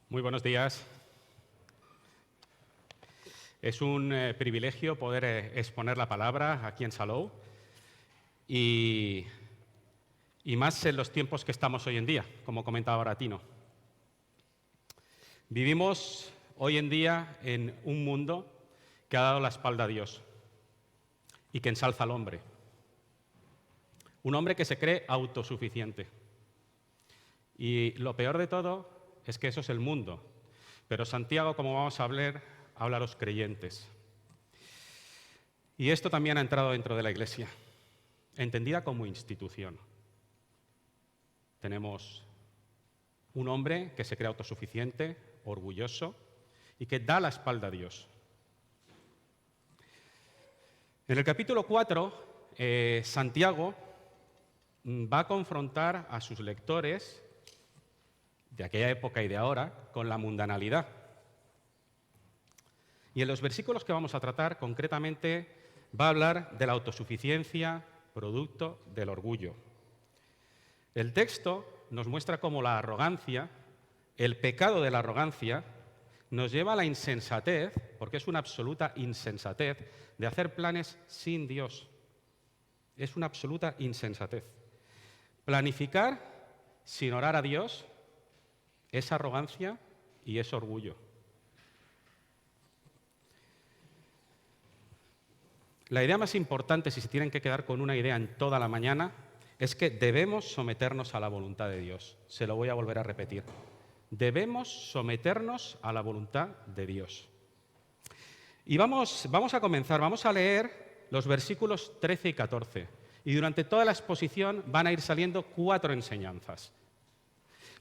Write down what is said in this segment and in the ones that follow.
Muy buenos días. Es un privilegio poder exponer la palabra aquí en Salou y más en los tiempos que estamos hoy en día, como comentaba ahora Tino. Vivimos hoy en día en un mundo que ha dado la espalda a Dios y que ensalza al hombre. Un hombre que se cree autosuficiente. Y lo peor de todo es que eso es el mundo. Pero Santiago, como vamos a ver, habla a los creyentes. Y esto también ha entrado dentro de la Iglesia, entendida como institución. Tenemos un hombre que se cree autosuficiente, orgulloso y que da la espalda a Dios. En el capítulo 4, Santiago va a confrontar a sus lectores de aquella época y de ahora con la mundanalidad. Y en los versículos que vamos a tratar, concretamente, va a hablar de la autosuficiencia, producto del orgullo. El texto nos muestra cómo la arrogancia, el pecado de la arrogancia, nos lleva a la insensatez, porque es una absoluta insensatez, de hacer planes sin Dios. Es una absoluta insensatez. Planificar sin orar a Dios es arrogancia y es orgullo. La idea más importante, si se tienen que quedar con una idea en toda la mañana, es que debemos someternos a la voluntad de Dios. Se lo voy a volver a repetir. Debemos someternos a la voluntad de Dios. Y vamos a comenzar, vamos a leer los versículos 13 y 14. Y durante toda la exposición van a ir saliendo 4 enseñanzas.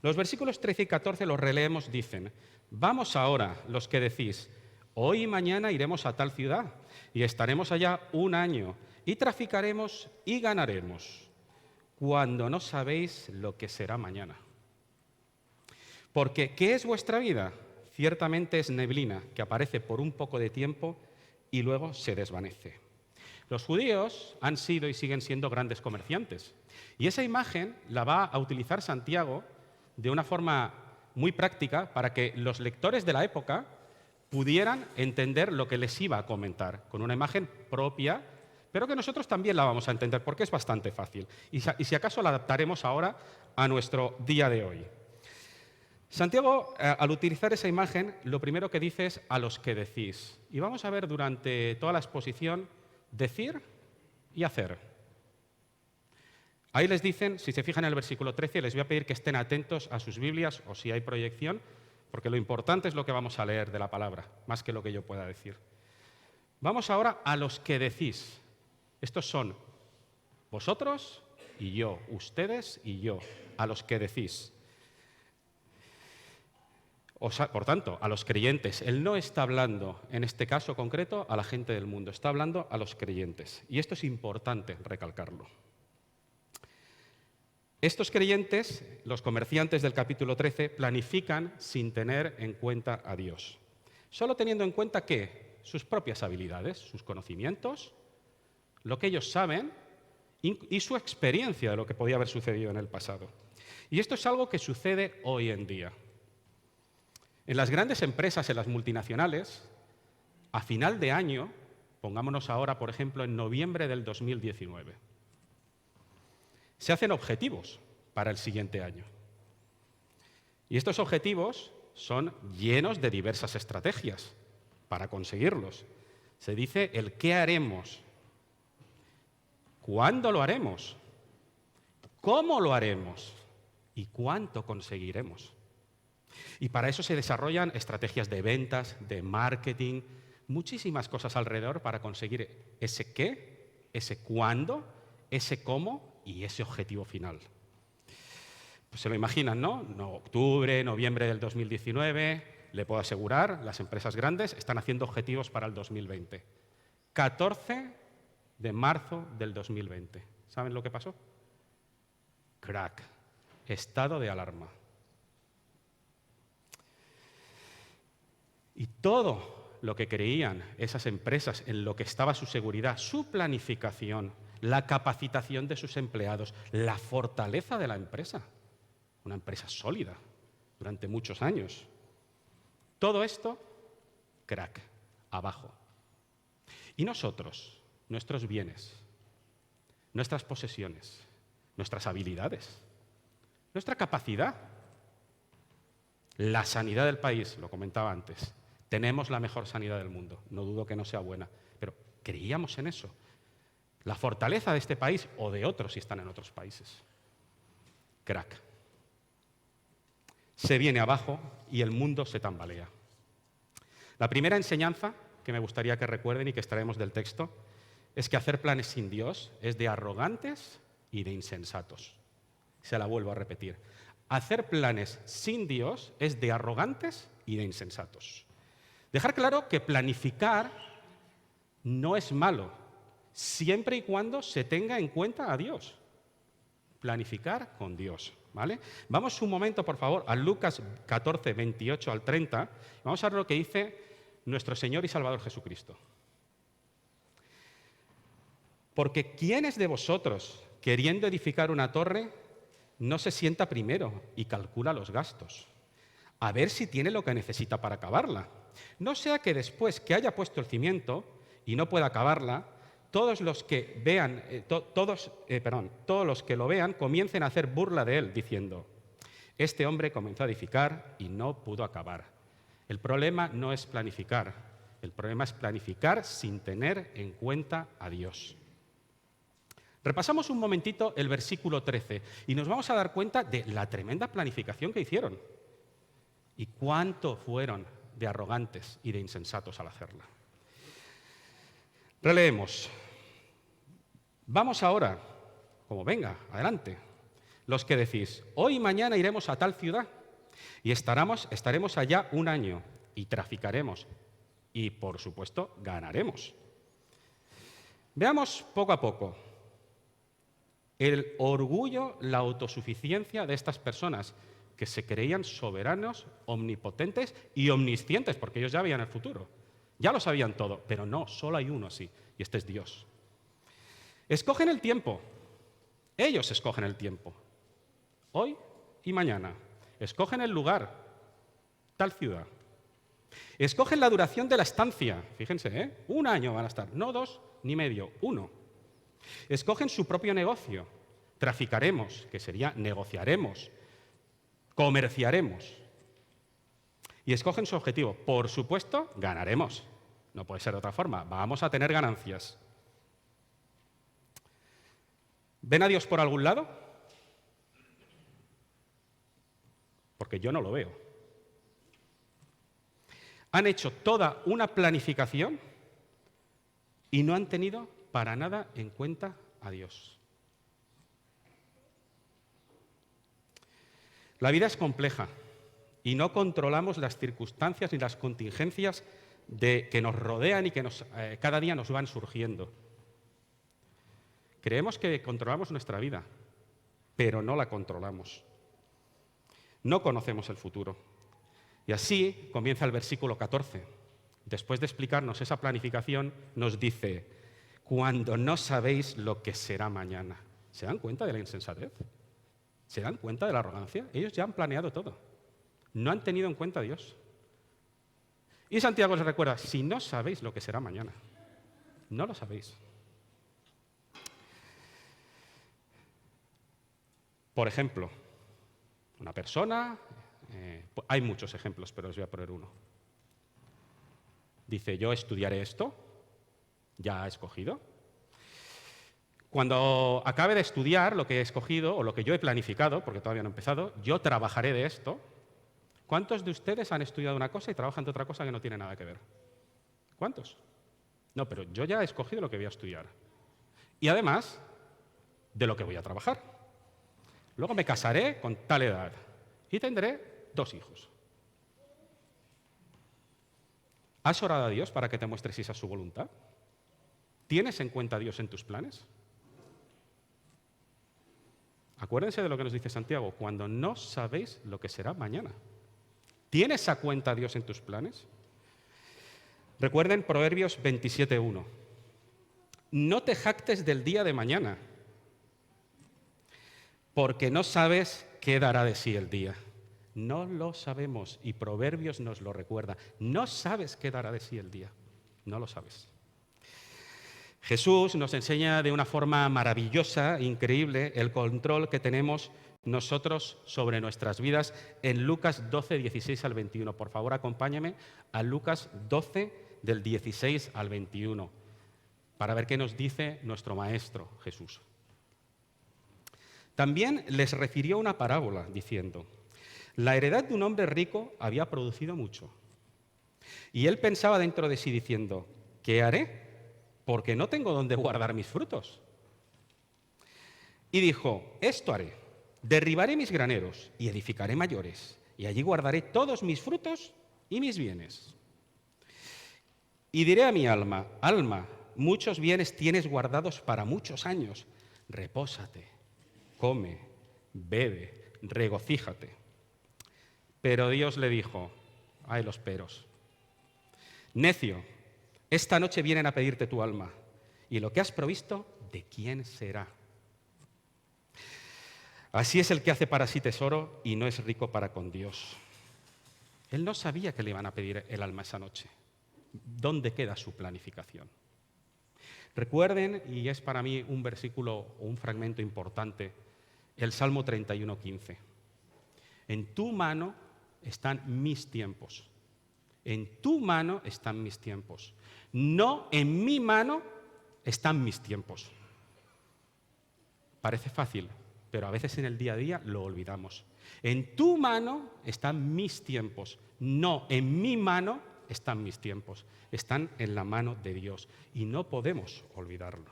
Los versículos 13 y 14 los releemos, dicen: vamos ahora, los que decís, hoy y mañana iremos a tal ciudad y estaremos allá un año y traficaremos y ganaremos, cuando no sabéis lo que será mañana. Porque, ¿qué es vuestra vida? Ciertamente es neblina que aparece por un poco de tiempo y luego se desvanece. Los judíos han sido y siguen siendo grandes comerciantes. Y esa imagen la va a utilizar Santiago de una forma muy práctica para que los lectores de la época pudieran entender lo que les iba a comentar, con una imagen propia, pero que nosotros también la vamos a entender porque es bastante fácil. Y si acaso la adaptaremos ahora a nuestro día de hoy. Santiago, al utilizar esa imagen, lo primero que dice es a los que decís. Y vamos a ver durante toda la exposición decir y hacer. Ahí les dicen, si se fijan en el versículo 13, les voy a pedir que estén atentos a sus Biblias o si hay proyección, porque lo importante es lo que vamos a leer de la palabra, más que lo que yo pueda decir. Vamos ahora a los que decís. Estos son vosotros y yo, ustedes y yo, a los que decís. Por tanto, a los creyentes. Él no está hablando, en este caso concreto, a la gente del mundo, está hablando a los creyentes. Y esto es importante recalcarlo. Estos creyentes, los comerciantes del capítulo 13, planifican sin tener en cuenta a Dios. Solo teniendo en cuenta ¿qué? Sus propias habilidades, sus conocimientos, lo que ellos saben y su experiencia de lo que podía haber sucedido en el pasado. Y esto es algo que sucede hoy en día. En las grandes empresas, en las multinacionales, a final de año, pongámonos ahora, por ejemplo, en noviembre del 2019, se hacen objetivos para el siguiente año. Y estos objetivos son llenos de diversas estrategias para conseguirlos. Se dice el qué haremos, cuándo lo haremos, cómo lo haremos y cuánto conseguiremos. Y para eso se desarrollan estrategias de ventas, de marketing, muchísimas cosas alrededor para conseguir ese qué, ese cuándo, ese cómo y ese objetivo final. Pues se lo imaginan, ¿no? Octubre, noviembre del 2019, le puedo asegurar, las empresas grandes están haciendo objetivos para el 2020. 14 de marzo del 2020. ¿Saben lo que pasó? Crack. Estado de alarma. Y todo lo que creían esas empresas en lo que estaba su seguridad, su planificación, la capacitación de sus empleados, la fortaleza de la empresa, una empresa sólida durante muchos años, Todo esto, crack, abajo. Y nosotros, nuestros bienes, nuestras posesiones, nuestras habilidades, nuestra capacidad, la sanidad del país, lo comentaba antes. Tenemos la mejor sanidad del mundo, no dudo que no sea buena, pero creíamos en eso. La fortaleza de este país o de otros si están en otros países. Crack. Se viene abajo y el mundo se tambalea. La primera enseñanza que me gustaría que recuerden y que extraemos del texto es que hacer planes sin Dios es de arrogantes y de insensatos. Se la vuelvo a repetir. Hacer planes sin Dios es de arrogantes y de insensatos. Dejar claro que planificar no es malo, siempre y cuando se tenga en cuenta a Dios. Planificar con Dios, ¿vale? Vamos un momento, por favor, a Lucas 14, 28 al 30. Vamos a ver lo que dice nuestro Señor y Salvador Jesucristo. Porque ¿quién es de vosotros, queriendo edificar una torre, no se sienta primero y calcula los gastos, a ver si tiene lo que necesita para acabarla? No sea que después que haya puesto el cimiento y no pueda acabarla, todos los que lo vean comiencen a hacer burla de él, diciendo: este hombre comenzó a edificar y no pudo acabar. El problema no es planificar, el problema es planificar sin tener en cuenta a Dios. Repasamos un momentito el versículo 13 y nos vamos a dar cuenta de la tremenda planificación que hicieron y cuánto fueron de arrogantes y de insensatos al hacerla. Releemos. Vamos ahora, como venga, adelante, los que decís: hoy y mañana iremos a tal ciudad y estaremos allá un año y traficaremos y, por supuesto, ganaremos. Veamos poco a poco el orgullo, la autosuficiencia de estas personas que se creían soberanos, omnipotentes y omniscientes, porque ellos ya veían el futuro. Ya lo sabían todo, pero no, solo hay uno así, y este es Dios. Escogen el tiempo. Ellos escogen el tiempo. Hoy y mañana. Escogen el lugar, tal ciudad. Escogen la duración de la estancia. Fíjense, 1 año van a estar, no 2 ni medio, 1. Escogen su propio negocio. Traficaremos, que sería negociaremos, comerciaremos. Y escogen su objetivo. Por supuesto, ganaremos. No puede ser de otra forma. Vamos a tener ganancias. ¿Ven a Dios por algún lado? Porque yo no lo veo. Han hecho toda una planificación y no han tenido para nada en cuenta a Dios. La vida es compleja y no controlamos las circunstancias ni las contingencias que nos rodean y que cada día nos van surgiendo. Creemos que controlamos nuestra vida, pero no la controlamos. No conocemos el futuro. Y así comienza el versículo 14. Después de explicarnos esa planificación, nos dice: cuando no sabéis lo que será mañana. ¿Se dan cuenta de la insensatez? ¿Se dan cuenta de la arrogancia? Ellos ya han planeado todo. No han tenido en cuenta a Dios. Y Santiago les recuerda: si no sabéis lo que será mañana, no lo sabéis. Por ejemplo, una persona, hay muchos ejemplos, pero os voy a poner uno. Dice: yo estudiaré esto, ya ha escogido. Cuando acabe de estudiar lo que he escogido o lo que yo he planificado, porque todavía no he empezado, yo trabajaré de esto. ¿Cuántos de ustedes han estudiado una cosa y trabajan de otra cosa que no tiene nada que ver? ¿Cuántos? No, pero yo ya he escogido lo que voy a estudiar. Y además, de lo que voy a trabajar. Luego me casaré con tal edad y tendré 2 hijos. ¿Has orado a Dios para que te muestre si esa es su voluntad? ¿Tienes en cuenta a Dios en tus planes? Acuérdense de lo que nos dice Santiago: cuando no sabéis lo que será mañana. ¿Tienes a cuenta a Dios en tus planes? Recuerden Proverbios 27:1. No te jactes del día de mañana, porque no sabes qué dará de sí el día. No lo sabemos y Proverbios nos lo recuerda. No sabes qué dará de sí el día. No lo sabes. Jesús nos enseña de una forma maravillosa, increíble, el control que tenemos nosotros sobre nuestras vidas en Lucas 12, 16 al 21. Por favor, acompáñame a Lucas 12, del 16 al 21, para ver qué nos dice nuestro Maestro Jesús. También les refirió una parábola, diciendo: la heredad de un hombre rico había producido mucho. Y él pensaba dentro de sí, diciendo: ¿qué haré? Porque no tengo dónde guardar mis frutos. Y dijo: esto haré, derribaré mis graneros y edificaré mayores, y allí guardaré todos mis frutos y mis bienes. Y diré a mi alma: alma, muchos bienes tienes guardados para muchos años, repósate, come, bebe, regocíjate. Pero Dios le dijo: ay, los peros, necio, esta noche vienen a pedirte tu alma, y lo que has provisto, ¿de quién será? Así es el que hace para sí tesoro y no es rico para con Dios. Él no sabía que le iban a pedir el alma esa noche. ¿Dónde queda su planificación? Recuerden, y es para mí un versículo o un fragmento importante, el Salmo 31:15. En tu mano están mis tiempos. En tu mano están mis tiempos. No en mi mano están mis tiempos. Parece fácil, pero a veces en el día a día lo olvidamos. En tu mano están mis tiempos. No en mi mano están mis tiempos. Están en la mano de Dios y no podemos olvidarlo.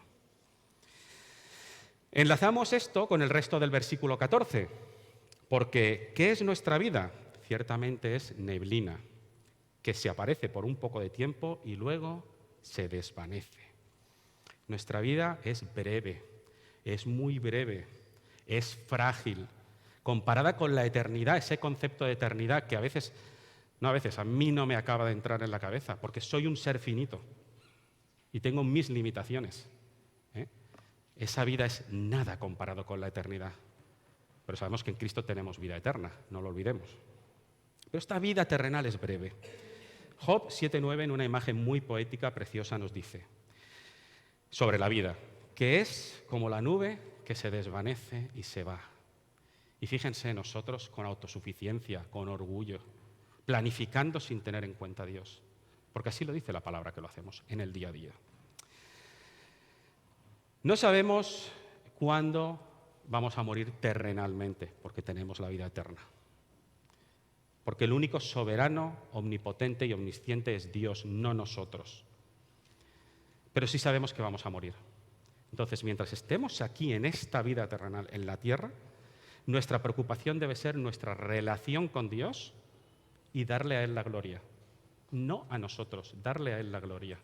Enlazamos esto con el resto del versículo 14, porque ¿qué es nuestra vida? Ciertamente es neblina, que se aparece por un poco de tiempo y luego se desvanece. Nuestra vida es breve, es muy breve, es frágil. Comparada con la eternidad, ese concepto de eternidad que a mí no me acaba de entrar en la cabeza, porque soy un ser finito y tengo mis limitaciones. Esa vida es nada comparado con la eternidad. Pero sabemos que en Cristo tenemos vida eterna, no lo olvidemos. Pero esta vida terrenal es breve. Job 7:9, en una imagen muy poética, preciosa, nos dice sobre la vida, que es como la nube que se desvanece y se va. Y fíjense nosotros con autosuficiencia, con orgullo, planificando sin tener en cuenta a Dios, porque así lo dice la palabra que lo hacemos en el día a día. No sabemos cuándo vamos a morir terrenalmente, porque tenemos la vida eterna. Porque el único soberano, omnipotente y omnisciente es Dios, no nosotros. Pero sí sabemos que vamos a morir. Entonces, mientras estemos aquí en esta vida terrenal, en la tierra, nuestra preocupación debe ser nuestra relación con Dios y darle a Él la gloria. No a nosotros, darle a Él la gloria.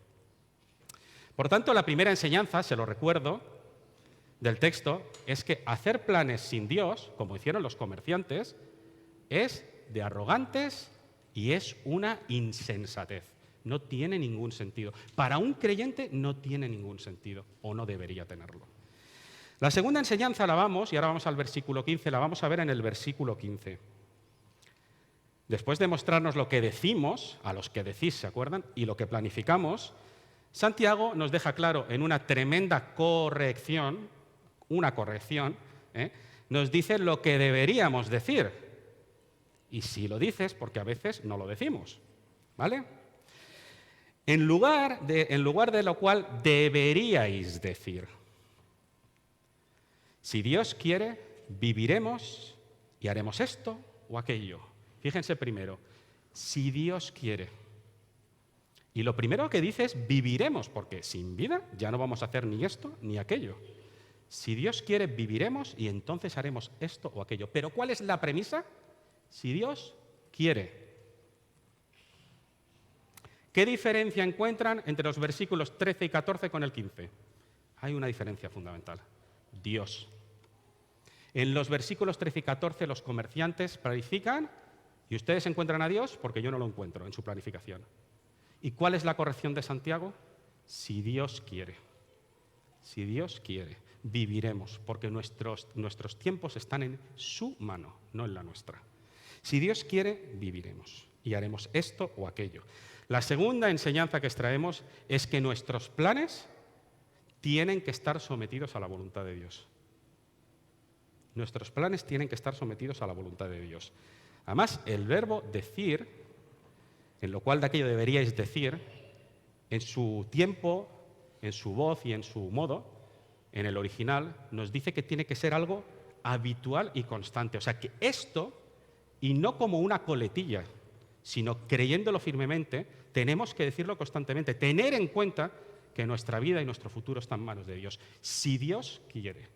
Por tanto, la primera enseñanza, se lo recuerdo, del texto, es que hacer planes sin Dios, como hicieron los comerciantes, es de arrogantes y es una insensatez. No tiene ningún sentido. Para un creyente no tiene ningún sentido, o no debería tenerlo. La segunda enseñanza la vamos, y ahora vamos al versículo 15, la vamos a ver en el versículo 15. Después de mostrarnos lo que decimos, a los que decís, ¿se acuerdan? Y lo que planificamos, Santiago nos deja claro en una tremenda corrección, nos dice lo que deberíamos decir. Y si lo dices, porque a veces no lo decimos, ¿vale? En lugar de lo cual deberíais decir: si Dios quiere, viviremos y haremos esto o aquello. Fíjense primero, si Dios quiere. Y lo primero que dice es viviremos, porque sin vida ya no vamos a hacer ni esto ni aquello. Si Dios quiere, viviremos y entonces haremos esto o aquello. Pero ¿cuál es la premisa? Si Dios quiere. ¿Qué diferencia encuentran entre los versículos 13 y 14 con el 15? Hay una diferencia fundamental. Dios. En los versículos 13 y 14 los comerciantes planifican y ustedes encuentran a Dios porque yo no lo encuentro en su planificación. ¿Y cuál es la corrección de Santiago? Si Dios quiere. Si Dios quiere, viviremos, porque nuestros tiempos están en su mano, no en la nuestra. Si Dios quiere, viviremos y haremos esto o aquello. La segunda enseñanza que extraemos es que nuestros planes tienen que estar sometidos a la voluntad de Dios. Nuestros planes tienen que estar sometidos a la voluntad de Dios. Además, el verbo decir, en lo cual de aquello deberíais decir, en su tiempo, en su voz y en su modo, en el original, nos dice que tiene que ser algo habitual y constante. O sea, que esto, y no como una coletilla, sino creyéndolo firmemente, tenemos que decirlo constantemente, tener en cuenta que nuestra vida y nuestro futuro están en manos de Dios. Si Dios quiere,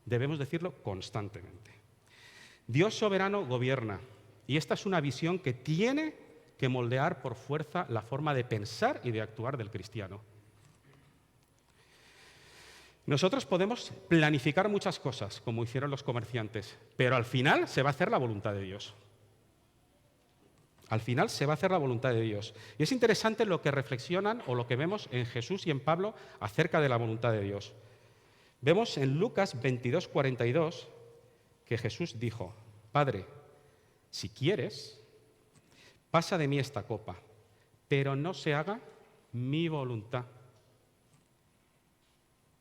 debemos decirlo constantemente. Dios soberano gobierna, y esta es una visión que tiene que moldear por fuerza la forma de pensar y de actuar del cristiano. Nosotros podemos planificar muchas cosas, como hicieron los comerciantes, pero al final se va a hacer la voluntad de Dios. Al final se va a hacer la voluntad de Dios. Y es interesante lo que reflexionan o lo que vemos en Jesús y en Pablo acerca de la voluntad de Dios. Vemos en Lucas 22:42 que Jesús dijo: Padre, si quieres, pasa de mí esta copa, pero no se haga mi voluntad,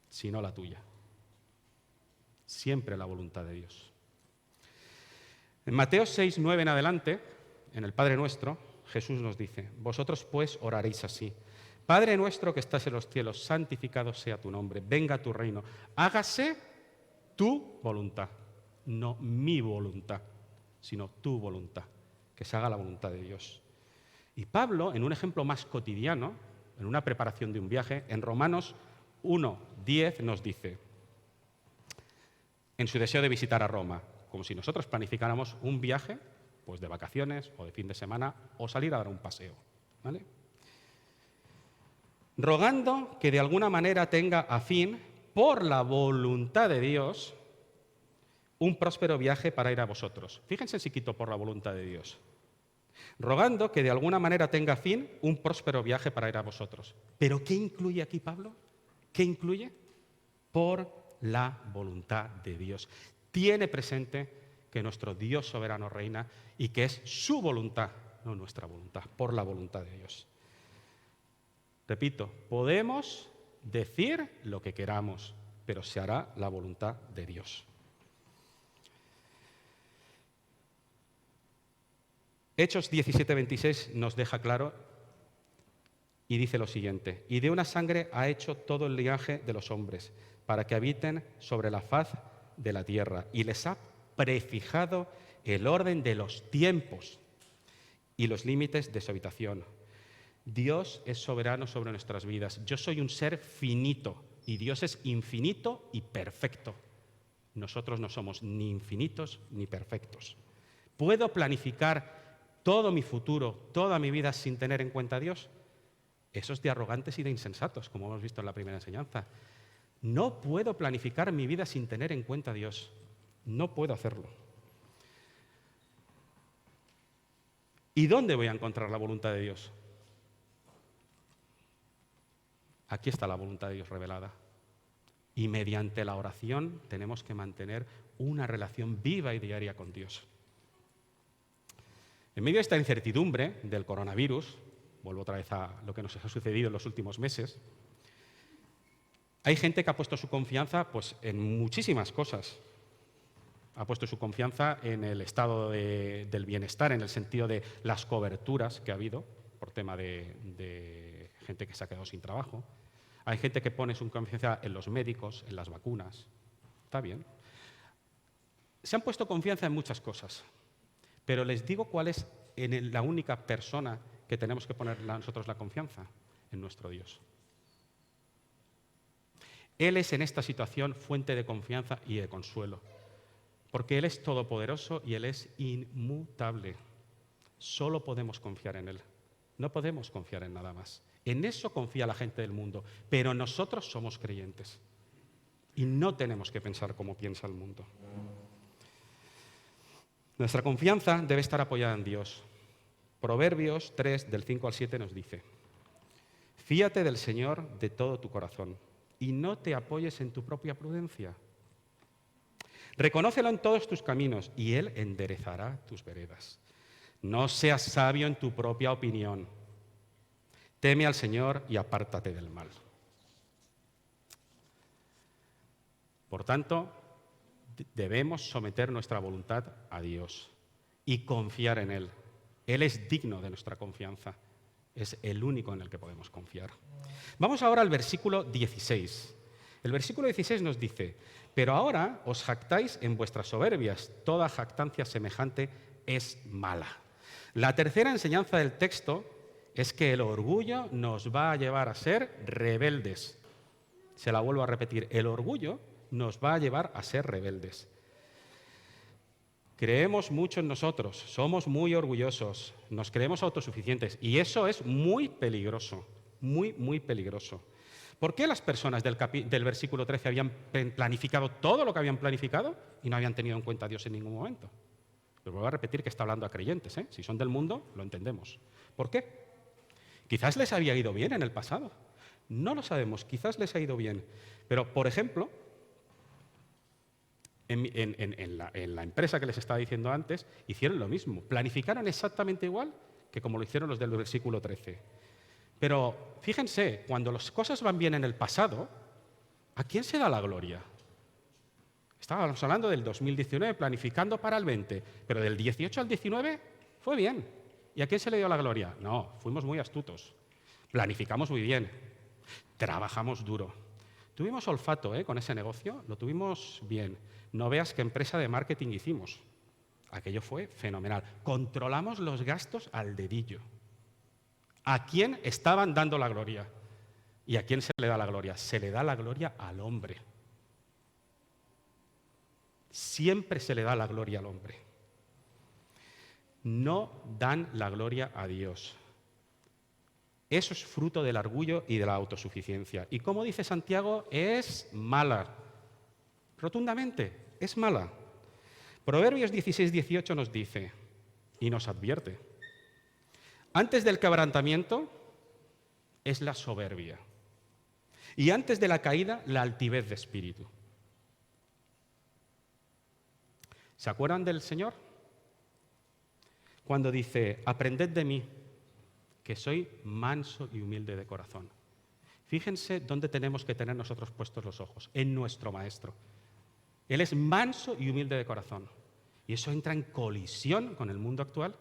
sino la tuya. Siempre la voluntad de Dios. En Mateo 6:9 en adelante, en el Padre Nuestro, Jesús nos dice: vosotros pues oraréis así: Padre nuestro que estás en los cielos, santificado sea tu nombre, venga tu reino, hágase tu voluntad, no mi voluntad, sino tu voluntad, que se haga la voluntad de Dios. Y Pablo, en un ejemplo más cotidiano, en una preparación de un viaje, en Romanos 1:10 nos dice, en su deseo de visitar a Roma, como si nosotros planificáramos un viaje, pues de vacaciones o de fin de semana, o salir a dar un paseo, ¿vale? Rogando que de alguna manera tenga a fin, por la voluntad de Dios, un próspero viaje para ir a vosotros. Fíjense si quito por la voluntad de Dios. Rogando que de alguna manera tenga a fin un próspero viaje para ir a vosotros. ¿Pero qué incluye aquí Pablo? ¿Qué incluye? Por la voluntad de Dios. Tiene presente que nuestro Dios soberano reina y que es su voluntad, no nuestra voluntad, por la voluntad de Dios. Repito, podemos decir lo que queramos, pero se hará la voluntad de Dios. Hechos 17:26 nos deja claro y dice lo siguiente: y de una sangre ha hecho todo el linaje de los hombres, para que habiten sobre la faz de la tierra, y les ha prefijado el orden de los tiempos y los límites de su habitación. Dios es soberano sobre nuestras vidas. Yo soy un ser finito y Dios es infinito y perfecto. Nosotros no somos ni infinitos ni perfectos. ¿Puedo planificar todo mi futuro, toda mi vida sin tener en cuenta a Dios? Eso es de arrogantes y de insensatos, como hemos visto en la primera enseñanza. No puedo planificar mi vida sin tener en cuenta a Dios. No puedo hacerlo. ¿Y dónde voy a encontrar la voluntad de Dios? Aquí está la voluntad de Dios revelada. Y mediante la oración tenemos que mantener una relación viva y diaria con Dios. En medio de esta incertidumbre del coronavirus, vuelvo otra vez a lo que nos ha sucedido en los últimos meses, hay gente que ha puesto su confianza pues, en muchísimas cosas. Ha puesto su confianza en el estado del bienestar, en el sentido de las coberturas que ha habido, por tema de gente que se ha quedado sin trabajo. Hay gente que pone su confianza en los médicos, en las vacunas. Está bien. Se han puesto confianza en muchas cosas, pero les digo cuál es la única persona que tenemos que poner nosotros la confianza: en nuestro Dios. Él es en esta situación fuente de confianza y de consuelo, porque Él es todopoderoso y Él es inmutable. Solo podemos confiar en Él. No podemos confiar en nada más. En eso confía la gente del mundo, pero nosotros somos creyentes y no tenemos que pensar como piensa el mundo. Nuestra confianza debe estar apoyada en Dios. Proverbios 3, del 5 al 7 nos dice: fíate del Señor de todo tu corazón y no te apoyes en tu propia prudencia. Reconócelo en todos tus caminos y Él enderezará tus veredas. No seas sabio en tu propia opinión. Teme al Señor y apártate del mal. Por tanto, debemos someter nuestra voluntad a Dios y confiar en Él. Él es digno de nuestra confianza. Es el único en el que podemos confiar. Vamos ahora al versículo 16. El versículo 16 nos dice: pero ahora os jactáis en vuestras soberbias. Toda jactancia semejante es mala. La tercera enseñanza del texto es que el orgullo nos va a llevar a ser rebeldes. Se la vuelvo a repetir: el orgullo nos va a llevar a ser rebeldes. Creemos mucho en nosotros, somos muy orgullosos, nos creemos autosuficientes y eso es muy peligroso, muy, muy peligroso. ¿Por qué las personas del versículo 13 habían planificado todo lo que habían planificado y no habían tenido en cuenta a Dios en ningún momento? Les vuelvo a repetir que está hablando a creyentes, ¿eh? Si son del mundo, lo entendemos. ¿Por qué? Quizás les había ido bien en el pasado. No lo sabemos, quizás les ha ido bien. Pero, por ejemplo, en la empresa que les estaba diciendo antes, hicieron lo mismo. Planificaron exactamente igual que como lo hicieron los del versículo 13. Pero fíjense, cuando las cosas van bien en el pasado, ¿a quién se da la gloria? Estábamos hablando del 2019, planificando para el 20, pero del 18 al 19 fue bien. ¿Y a quién se le dio la gloria? No, fuimos muy astutos. Planificamos muy bien. Trabajamos duro. Tuvimos olfato con ese negocio, lo tuvimos bien. No veas qué empresa de marketing hicimos. Aquello fue fenomenal. Controlamos los gastos al dedillo. ¿A quién estaban dando la gloria? ¿Y a quién se le da la gloria? Se le da la gloria al hombre. Siempre se le da la gloria al hombre. No dan la gloria a Dios. Eso es fruto del orgullo y de la autosuficiencia. Y como dice Santiago, es mala. Rotundamente, es mala. Proverbios 16-18 nos dice y nos advierte: antes del quebrantamiento es la soberbia y antes de la caída la altivez de espíritu. ¿Se acuerdan del Señor? Cuando dice: aprended de mí, que soy manso y humilde de corazón. Fíjense dónde tenemos que tener nosotros puestos los ojos, en nuestro Maestro. Él es manso y humilde de corazón. Y eso entra en colisión con el mundo actual,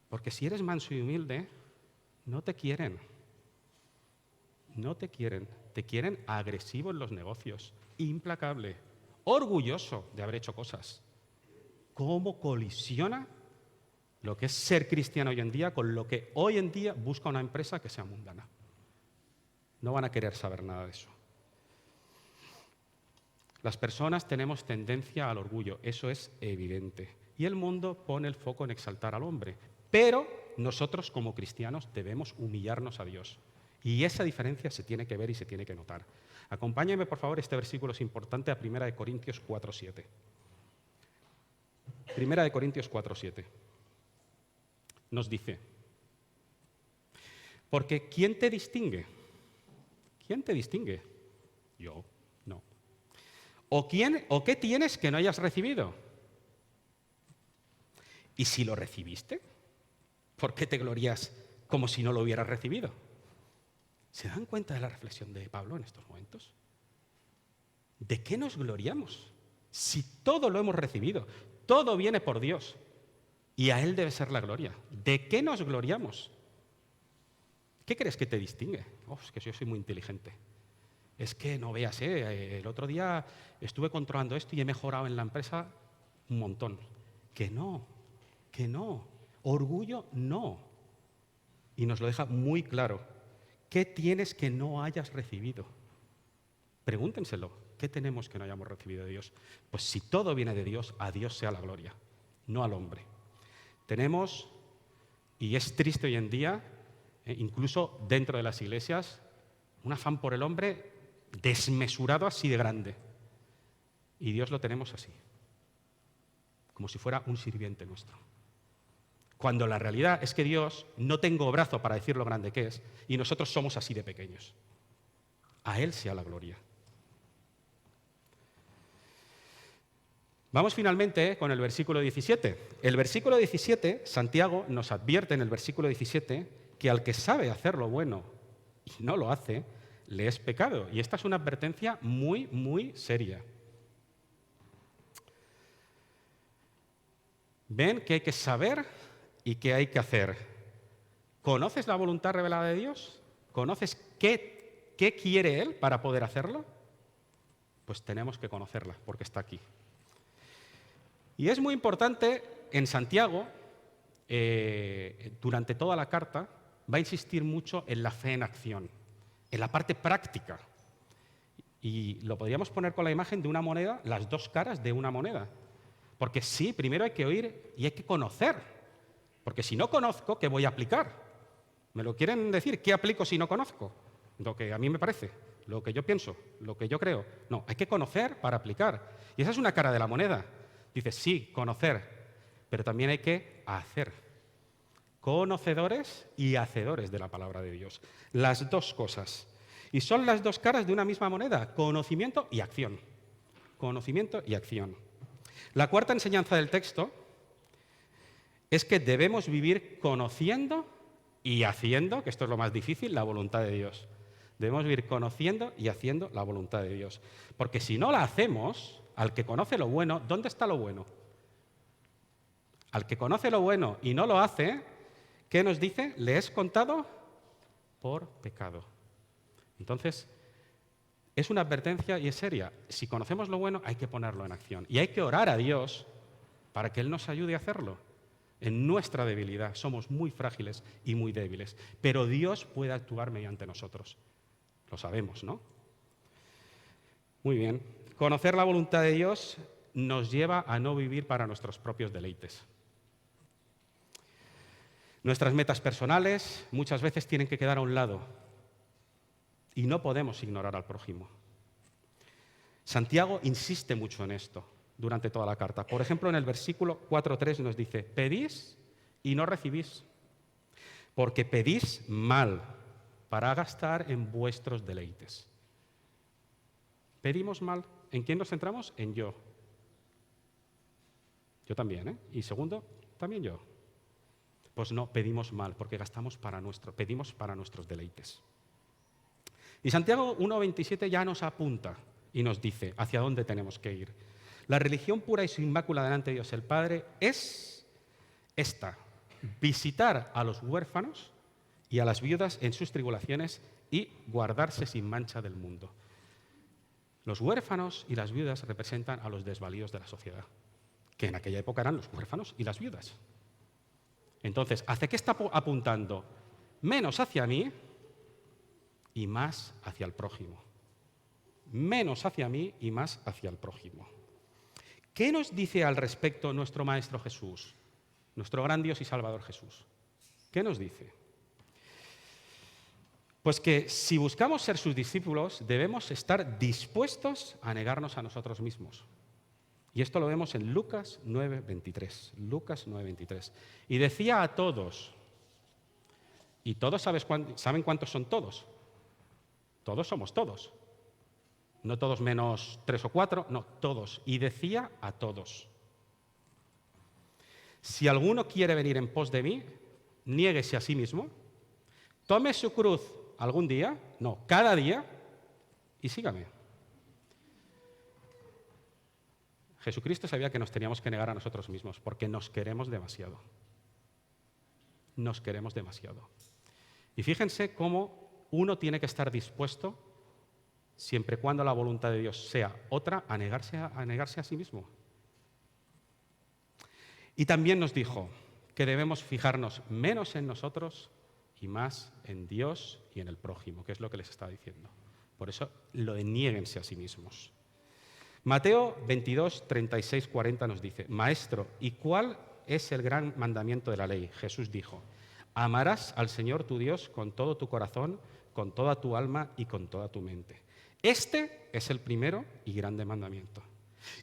porque si eres manso y humilde, no te quieren. No te quieren. Te quieren agresivo en los negocios, implacable, orgulloso de haber hecho cosas. ¿Cómo colisiona lo que es ser cristiano hoy en día con lo que hoy en día busca una empresa que sea mundana? No van a querer saber nada de eso. Las personas tenemos tendencia al orgullo, eso es evidente. Y el mundo pone el foco en exaltar al hombre. Pero nosotros como cristianos debemos humillarnos a Dios. Y esa diferencia se tiene que ver y se tiene que notar. Acompáñenme, por favor, este versículo es importante, a 1 Corintios 4:7. 1 Corintios 4:7. Nos dice: porque ¿quién te distingue? ¿Quién te distingue? Yo, no. ¿O qué tienes que no hayas recibido? Y si lo recibiste, ¿por qué te glorías como si no lo hubieras recibido? ¿Se dan cuenta de la reflexión de Pablo en estos momentos? ¿De qué nos gloriamos? Si todo lo hemos recibido, todo viene por Dios y a Él debe ser la gloria. ¿De qué nos gloriamos? ¿Qué crees que te distingue? Es que yo soy muy inteligente. Es que no veas, el otro día estuve controlando esto y he mejorado en la empresa un montón. Que no. Orgullo, no. Y nos lo deja muy claro. ¿Qué tienes que no hayas recibido? Pregúntenselo. ¿Qué tenemos que no hayamos recibido de Dios? Pues si todo viene de Dios, a Dios sea la gloria, no al hombre. Tenemos, y es triste hoy en día, incluso dentro de las iglesias, un afán por el hombre desmesurado así de grande. Y Dios lo tenemos así, como si fuera un sirviente nuestro. Cuando la realidad es que Dios no tengo brazo para decir lo grande que es, y nosotros somos así de pequeños. A Él sea la gloria. Vamos finalmente con el versículo 17. El versículo 17, Santiago nos advierte en el versículo 17 que al que sabe hacer lo bueno y no lo hace, le es pecado. Y esta es una advertencia muy, muy seria. Ven que hay que saber y que hay que hacer. ¿Conoces la voluntad revelada de Dios? ¿Conoces qué quiere Él para poder hacerlo? Pues tenemos que conocerla, porque está aquí. Y es muy importante, en Santiago, durante toda la carta, va a insistir mucho en la fe en acción, en la parte práctica. Y lo podríamos poner con la imagen de una moneda, las dos caras de una moneda. Porque sí, primero hay que oír y hay que conocer. Porque si no conozco, ¿qué voy a aplicar? ¿Me lo quieren decir? ¿Qué aplico si no conozco? Lo que a mí me parece, lo que yo pienso, lo que yo creo. No, hay que conocer para aplicar. Y esa es una cara de la moneda. Dices, sí, conocer, pero también hay que hacer. Conocedores y hacedores de la palabra de Dios. Las dos cosas. Y son las dos caras de una misma moneda, conocimiento y acción. Conocimiento y acción. La cuarta enseñanza del texto es que debemos vivir conociendo y haciendo, que esto es lo más difícil, la voluntad de Dios. Debemos vivir conociendo y haciendo la voluntad de Dios. Porque si no la hacemos, al que conoce lo bueno, ¿dónde está lo bueno? Al que conoce lo bueno y no lo hace, ¿qué nos dice? Le es contado por pecado. Entonces, es una advertencia y es seria. Si conocemos lo bueno, hay que ponerlo en acción. Y hay que orar a Dios para que Él nos ayude a hacerlo. En nuestra debilidad somos muy frágiles y muy débiles, pero Dios puede actuar mediante nosotros. Lo sabemos, ¿no? Muy bien. Conocer la voluntad de Dios nos lleva a no vivir para nuestros propios deleites. Nuestras metas personales muchas veces tienen que quedar a un lado y no podemos ignorar al prójimo. Santiago insiste mucho en esto durante toda la carta. Por ejemplo, en el versículo 4:3 nos dice, pedís y no recibís, porque pedís mal para gastar en vuestros deleites. Pedimos mal. ¿En quién nos centramos? En yo. Yo también, ¿eh? Y segundo, también yo. Pues no, pedimos mal, porque pedimos para nuestros deleites. Y Santiago 1:27 ya nos apunta y nos dice hacia dónde tenemos que ir. La religión pura y sin mácula delante de Dios el Padre es esta: visitar a los huérfanos y a las viudas en sus tribulaciones y guardarse sin mancha del mundo. Los huérfanos y las viudas representan a los desvalidos de la sociedad, que en aquella época eran los huérfanos y las viudas. Entonces, ¿hacia qué está apuntando? Menos hacia mí y más hacia el prójimo. Menos hacia mí y más hacia el prójimo. ¿Qué nos dice al respecto nuestro Maestro Jesús, nuestro gran Dios y Salvador Jesús? ¿Qué nos dice? Pues que si buscamos ser sus discípulos, debemos estar dispuestos a negarnos a nosotros mismos. Y esto lo vemos en Lucas 9:23. Lucas 9:23. Y decía a todos, ¿y todos saben cuántos son todos? Todos somos todos. No todos menos 3 o 4, no, todos. Y decía a todos, si alguno quiere venir en pos de mí, niéguese a sí mismo, tome su cruz algún día, no, cada día, y sígame. Jesucristo sabía que nos teníamos que negar a nosotros mismos, porque nos queremos demasiado. Nos queremos demasiado. Y fíjense cómo uno tiene que estar dispuesto, siempre y cuando la voluntad de Dios sea otra, a negarse a sí mismo. Y también nos dijo que debemos fijarnos menos en nosotros y más en Dios y en el prójimo, que es lo que les está diciendo. Por eso lo de niéguense a sí mismos. Mateo 22, 36, 40 nos dice, Maestro, ¿y cuál es el gran mandamiento de la ley? Jesús dijo, amarás al Señor tu Dios con todo tu corazón, con toda tu alma y con toda tu mente. Este es el primero y grande mandamiento.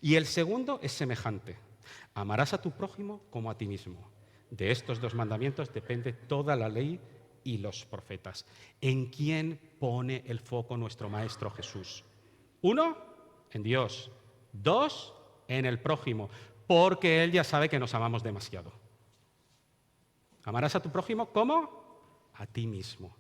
Y el segundo es semejante, amarás a tu prójimo como a ti mismo. De estos dos mandamientos depende toda la ley y los profetas. ¿En quién pone el foco nuestro Maestro Jesús? 1, en Dios. 2, en el prójimo, porque Él ya sabe que nos amamos demasiado. Amarás a tu prójimo como a ti mismo.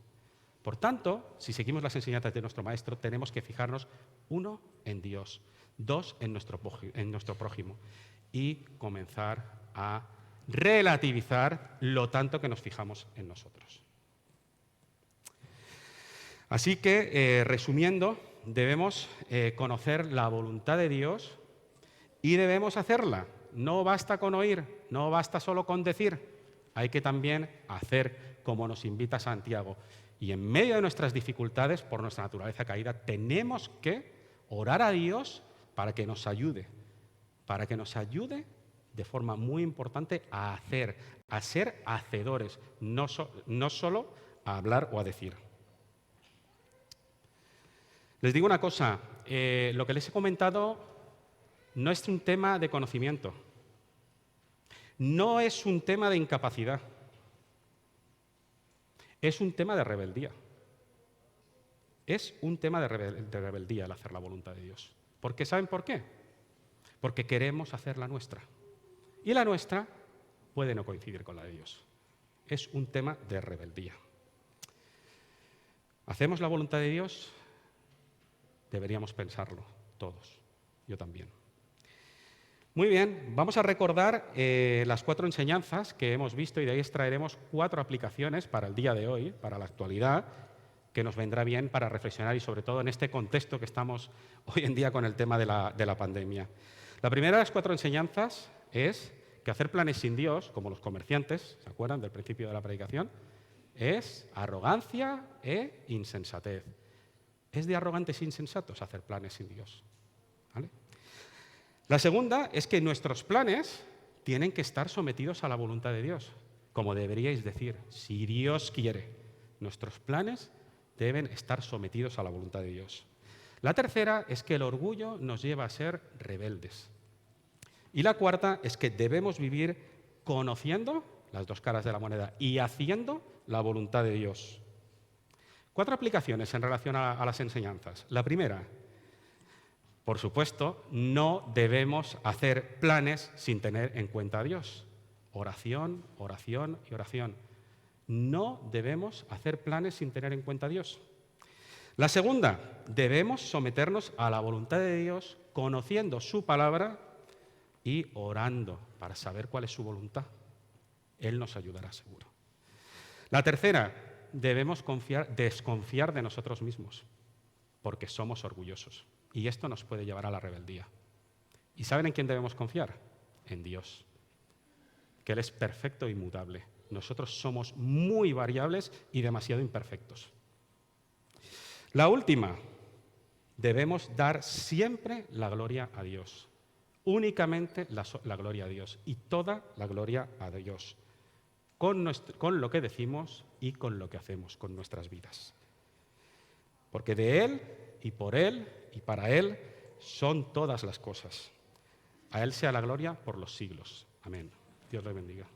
Por tanto, si seguimos las enseñanzas de nuestro Maestro, tenemos que fijarnos, 1, en Dios, 2, en nuestro prójimo, y comenzar a relativizar lo tanto que nos fijamos en nosotros. Así que, resumiendo, debemos conocer la voluntad de Dios y debemos hacerla. No basta con oír, no basta solo con decir, hay que también hacer como nos invita Santiago. Y en medio de nuestras dificultades, por nuestra naturaleza caída, tenemos que orar a Dios para que nos ayude de forma muy importante a hacer, a ser hacedores, no solo a hablar o a decir. Les digo una cosa, lo que les he comentado no es un tema de conocimiento, no es un tema de incapacidad, es un tema de rebeldía. Es un tema de rebeldía el hacer la voluntad de Dios. ¿Porque saben por qué? Porque queremos hacer la nuestra. Y la nuestra puede no coincidir con la de Dios. Es un tema de rebeldía. ¿Hacemos la voluntad de Dios? Deberíamos pensarlo todos, yo también. Muy bien, vamos a recordar las 4 enseñanzas que hemos visto y de ahí extraeremos 4 aplicaciones para el día de hoy, para la actualidad, que nos vendrá bien para reflexionar y sobre todo en este contexto que estamos hoy en día con el tema de la pandemia. La primera de las 4 enseñanzas es que hacer planes sin Dios, como los comerciantes, ¿se acuerdan del principio de la predicación? Es arrogancia e insensatez. Es de arrogantes e insensatos hacer planes sin Dios. ¿Vale? La segunda es que nuestros planes tienen que estar sometidos a la voluntad de Dios. Como deberíais decir, si Dios quiere, nuestros planes deben estar sometidos a la voluntad de Dios. La tercera es que el orgullo nos lleva a ser rebeldes. Y la cuarta es que debemos vivir conociendo las 2 caras de la moneda y haciendo la voluntad de Dios. 4 aplicaciones en relación a las enseñanzas. La primera, por supuesto, no debemos hacer planes sin tener en cuenta a Dios. Oración, oración y oración. No debemos hacer planes sin tener en cuenta a Dios. La segunda, debemos someternos a la voluntad de Dios, conociendo su palabra y orando para saber cuál es su voluntad. Él nos ayudará seguro. La tercera, debemos desconfiar de nosotros mismos, porque somos orgullosos. Y esto nos puede llevar a la rebeldía. ¿Y saben en quién debemos confiar? En Dios, que Él es perfecto e inmutable. Nosotros somos muy variables y demasiado imperfectos. La última, debemos dar siempre la gloria a Dios. Únicamente la gloria a Dios y toda la gloria a Dios. Con lo que decimos y con lo que hacemos con nuestras vidas. Porque de Él y por Él y para Él son todas las cosas. A Él sea la gloria por los siglos. Amén. Dios le bendiga.